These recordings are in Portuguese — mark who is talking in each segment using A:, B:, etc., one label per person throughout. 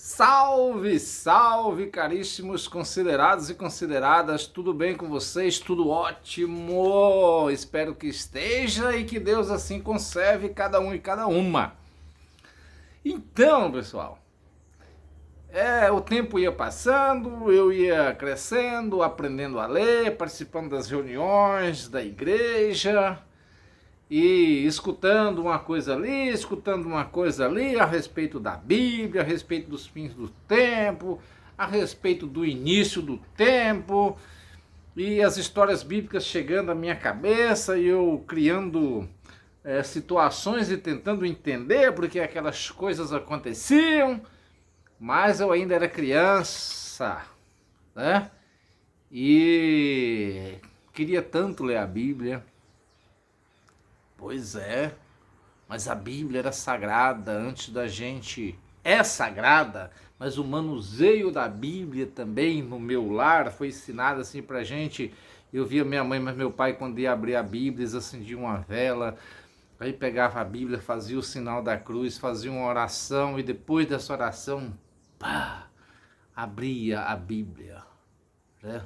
A: Salve, salve, caríssimos considerados e consideradas, tudo bem com vocês? Tudo ótimo! Espero que esteja e que Deus assim conserve cada um e cada uma. Então, pessoal, o tempo ia passando, eu ia crescendo, aprendendo a ler, participando das reuniões da igreja e escutando uma coisa ali, escutando uma coisa ali a respeito da Bíblia, a respeito dos fins do tempo, a respeito do início do tempo, e as histórias bíblicas chegando à minha cabeça e eu criando situações e tentando entender porque aquelas coisas aconteciam, mas eu ainda era criança, né? E queria tanto ler a Bíblia. Pois é, mas a Bíblia era sagrada antes da gente. É sagrada, mas o manuseio da Bíblia também no meu lar foi ensinado assim pra gente. Eu via minha mãe, mas meu pai, quando ia abrir a Bíblia, eles acendiam uma vela, aí pegava a Bíblia, fazia o sinal da cruz, fazia uma oração e depois dessa oração, pá, abria a Bíblia, né?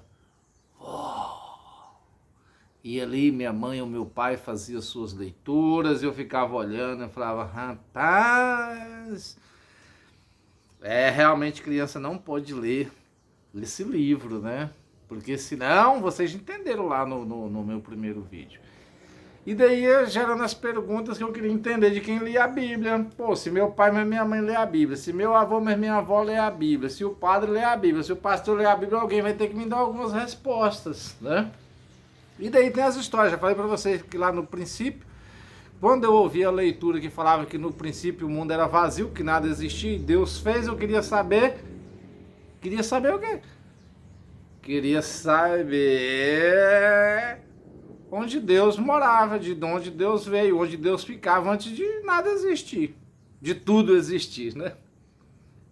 A: E ali minha mãe ou meu pai faziam suas leituras, eu ficava olhando e falava, rapaz, realmente criança não pode ler esse livro, né? Porque senão, vocês entenderam lá no meu primeiro vídeo. E daí gerando as perguntas que eu queria entender de quem lia a Bíblia. Pô, se meu pai mas minha mãe lê a Bíblia, se meu avô mas minha avó lê a Bíblia, se o padre lê a Bíblia, se o pastor lê a Bíblia, alguém vai ter que me dar algumas respostas, né? E daí tem as histórias, já falei pra vocês que lá no princípio, quando eu ouvi a leitura que falava que no princípio o mundo era vazio, que nada existia, e Deus fez, eu queria saber o quê? Queria saber onde Deus morava, de onde Deus veio, onde Deus ficava antes de nada existir, de tudo existir, né?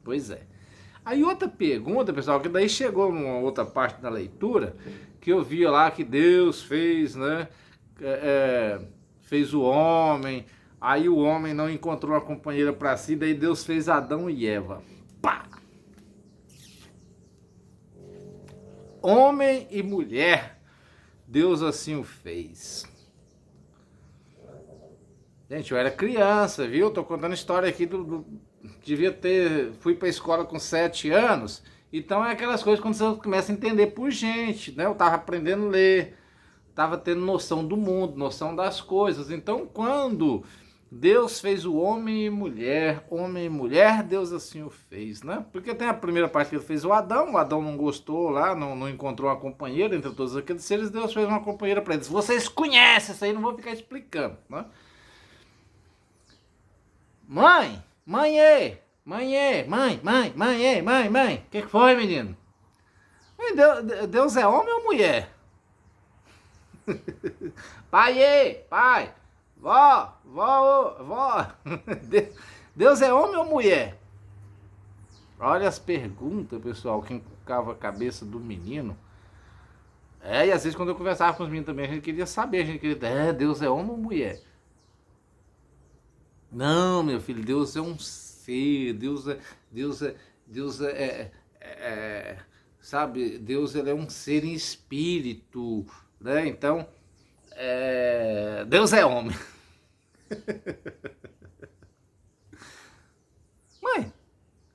A: Pois é. Aí outra pergunta, pessoal, que daí chegou numa outra parte da leitura, que eu via lá que Deus fez, né? Fez o homem, aí o homem não encontrou uma companheira para si, daí Deus fez Adão e Eva. Pá! Homem e mulher, Deus assim o fez. Gente, eu era criança, viu? Tô contando história aqui fui pra escola com 7 anos, então é aquelas coisas quando você começa a entender por gente, né? Eu tava aprendendo a ler, tava tendo noção do mundo, noção das coisas, então quando Deus fez o homem e mulher, Deus assim o fez, né? Porque tem a primeira parte que ele fez o Adão não gostou lá, não encontrou uma companheira entre todos aqueles seres, Deus fez uma companheira para eles. Vocês conhecem isso aí, não vou ficar explicando, né? Mãe, mãe, o que foi, menino? Deus é homem ou mulher? Pai, vó, Deus é homem ou mulher? Olha as perguntas, pessoal, que encucava a cabeça do menino. E às vezes quando eu conversava com os meninos também, a gente queria saber, Deus é homem ou mulher? Não, meu filho, Deus é um ser, sabe, Deus ele é um ser em espírito, né? Então, Deus é homem. Mãe,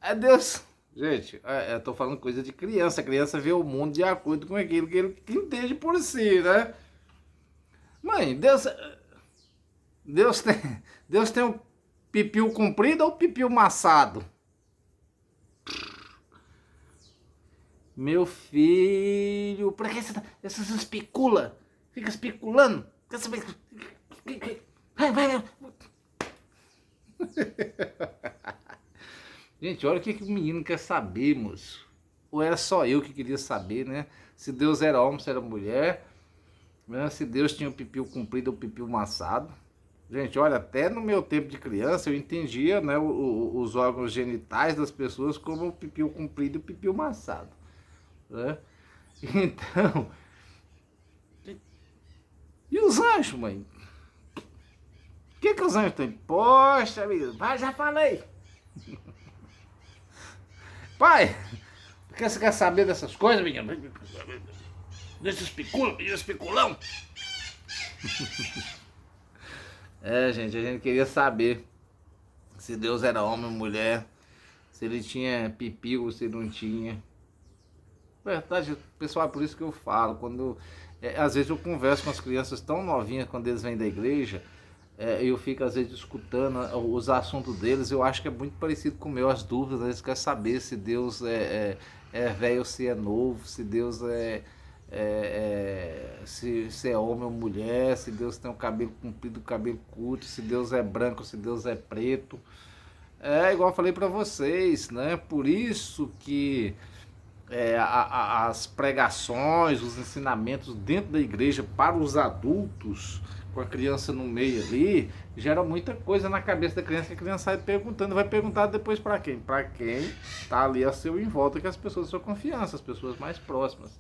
A: é Deus. Gente, eu tô falando coisa de criança. A criança vê o mundo de acordo com aquilo que ele entende por si, né? Mãe, Deus tem um pipiu comprido ou pipiu maçado? Meu filho, pra que você especula? Fica especulando? Vai. Gente, olha o que o menino quer saber, moço. Ou era só eu que queria saber, né? Se Deus era homem, se era mulher, né? Se Deus tinha o pipiu comprido ou pipiu maçado. Gente, olha, até no meu tempo de criança eu entendia, né, os órgãos genitais das pessoas como o pipiu comprido e o pipiu maçado, né? Então, e os anjos, mãe? O que os anjos têm? Poxa, amigo, já falei. Pai, por que você quer saber dessas coisas, menino? Deixa especula, menino especulão. Gente, a gente queria saber se Deus era homem ou mulher, se ele tinha pipi ou se não tinha. Verdade, pessoal, é por isso que eu falo, às vezes eu converso com as crianças tão novinhas quando eles vêm da igreja, eu fico às vezes escutando os assuntos deles, eu acho que é muito parecido com o meu, as dúvidas, eles querem saber se Deus é velho ou se é novo, se Deus se é homem ou mulher, se Deus tem o cabelo comprido, o cabelo curto, se Deus é branco, se Deus é preto. Igual eu falei para vocês, né? Por isso que as pregações, os ensinamentos dentro da igreja para os adultos, com a criança no meio ali, gera muita coisa na cabeça da criança, que a criança sai perguntando, vai perguntar depois para quem? Para quem está ali a seu em volta, que é as pessoas da sua confiança, as pessoas mais próximas.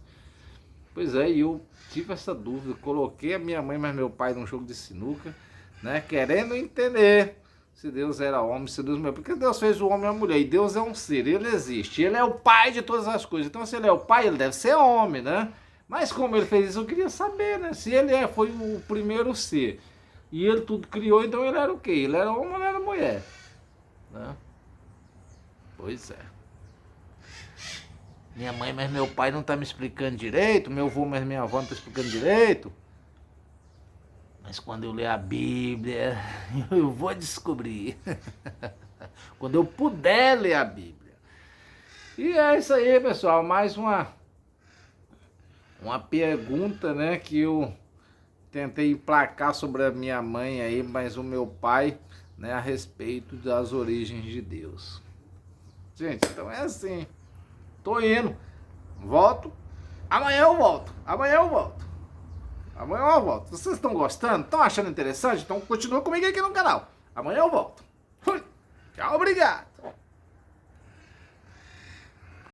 A: Pois é, e eu tive essa dúvida, coloquei a minha mãe mais meu pai num jogo de sinuca, né, querendo entender se Deus era homem, se Deus... Porque Deus fez o homem e a mulher, e Deus é um ser, ele existe, ele é o pai de todas as coisas, então se ele é o pai, ele deve ser homem, né? Mas como ele fez isso, eu queria saber, né? Se ele foi o primeiro ser, e ele tudo criou, então ele era o quê? Ele era homem ou ele era mulher? Né? Pois é. Minha mãe, mas meu pai não tá me explicando direito, meu avô, mas minha avó não tá explicando direito. Mas quando eu ler a Bíblia, eu vou descobrir. Quando eu puder ler a Bíblia. E é isso aí, pessoal. Mais uma pergunta, né, que eu tentei emplacar sobre a minha mãe aí, mas o meu pai, né, a respeito das origens de Deus. Gente, então é assim. Tô indo. Volto. Amanhã eu volto. Amanhã eu volto. Vocês estão gostando? Estão achando interessante? Então continua comigo aqui no canal. Amanhã eu volto. Fui. Tchau, obrigado.